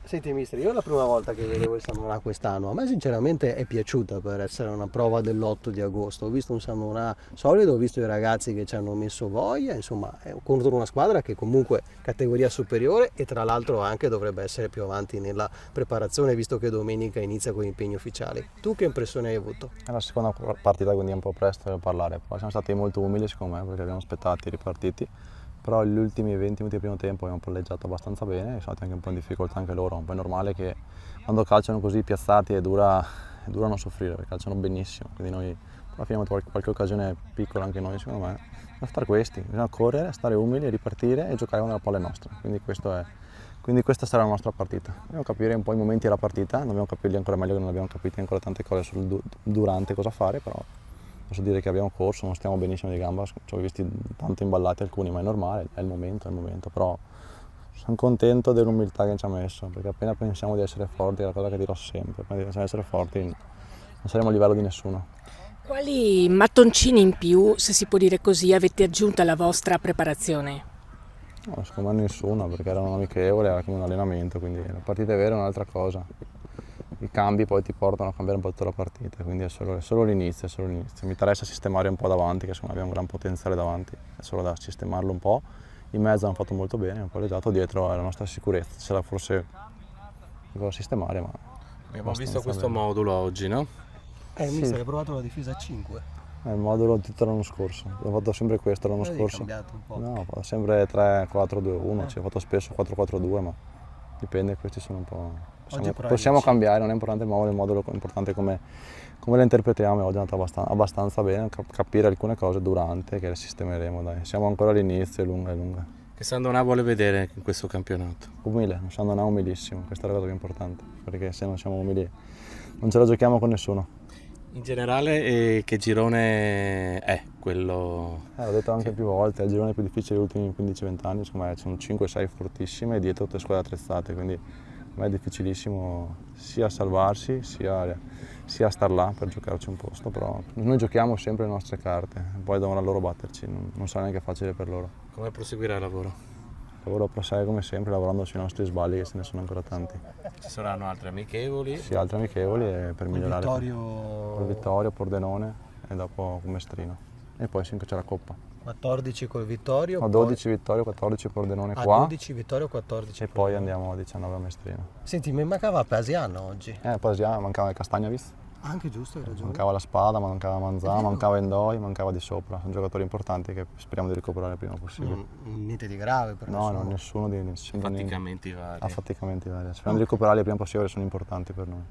Senti mister, io è la prima volta che vedevo il San Donà quest'anno, a me sinceramente è piaciuta per essere una prova dell'8 di agosto, ho visto un San Donà solido, ho visto i ragazzi che ci hanno messo voglia, insomma è contro una squadra che comunque è categoria superiore e tra l'altro anche dovrebbe essere più avanti nella preparazione visto che domenica inizia con gli impegni ufficiali. Tu che impressione hai avuto? È la seconda partita, quindi è un po' presto per parlare, però siamo stati molto umili secondo me perché abbiamo aspettato i ripartiti. Però gli ultimi 20 minuti del primo tempo abbiamo palleggiato abbastanza bene, sono stati anche un po' in difficoltà anche loro, un po' è normale che quando calciano così piazzati è dura non soffrire perché calciano benissimo, quindi noi alla fine abbiamo qualche occasione piccola anche noi secondo me, bisogna fare questi, bisogna correre, stare umili, ripartire e giocare quando la palla è nostra, quindi questa sarà la nostra partita. Dobbiamo capire un po' i momenti della partita, dobbiamo capirli ancora meglio che non abbiamo capito ancora tante cose sul durante cosa fare, però posso dire che abbiamo corso, non stiamo benissimo di gamba, ci ho visti tanto imballati alcuni, ma è normale, è il momento, però sono contento dell'umiltà che ci ha messo, perché appena pensiamo di essere forti, è la cosa che dirò sempre, appena pensiamo di essere forti non saremo a livello di nessuno. Quali mattoncini in più, se si può dire così, avete aggiunto alla vostra preparazione? No, secondo me nessuno, perché era un amichevole, era come un allenamento, quindi la partita è vera è un'altra cosa. I cambi poi ti portano a cambiare un po' tutta la partita, quindi è solo l'inizio, Mi interessa sistemare un po' davanti, che secondo me abbiamo un gran potenziale davanti, è solo da sistemarlo un po'. In mezzo hanno fatto molto bene, hanno palleggiato, dietro è la nostra sicurezza, c'era forse da sistemare, ma abbiamo visto questo modulo oggi, no? Mister, hai provato la difesa a 5? È il modulo tutto l'anno scorso, ho fatto sempre questo l'anno scorso. Cambiato un po'. No, sempre 3-4-2-1, ci ho fatto spesso 4-4-2, ma dipende, questi sono un po'. Possiamo cambiare, non è importante il modulo è importante come lo interpretiamo, oggi è andata abbastanza bene, capire alcune cose durante che le sistemeremo, dai. Siamo ancora all'inizio, è lunga. Che San Donà vuole vedere in questo campionato? Umile, un San Donà umilissimo, questa è la cosa più importante, perché se non siamo umili non ce la giochiamo con nessuno. In generale che girone è quello? L'ho detto anche più volte, è il girone più difficile degli ultimi 15-20 anni, secondo me sono 5-6 fortissime e dietro tutte squadre attrezzate, quindi per me è difficilissimo sia salvarsi sia star là per giocarci un posto, però noi giochiamo sempre le nostre carte, poi devono loro batterci, non sarà neanche facile per loro. Come proseguirà il lavoro? Il lavoro prosegue come sempre lavorando sui nostri sbagli, che ce ne sono ancora tanti. Ci saranno altre amichevoli? Sì, altre amichevoli per migliorare. Col Vittorio, Pordenone e dopo con Mestrino. E poi c'è la Coppa. 14 col Vittorio. 12 Vittorio, 14 Pordenone qua. 12 Vittorio, 14 e poi andiamo a 19 a Mestrino. Senti, mi mancava Pasiano oggi. Pasiano, mancava il Castagnavis. Anche giusto, hai ragione. Mancava la Spada, mancava Manzà, mancava Endoi, mancava Di Sopra. Sono giocatori importanti che speriamo di recuperare il prima possibile. Niente di grave per nessuno di Affaticamenti vari. Speriamo di recuperarli il prima possibile, sono importanti per noi.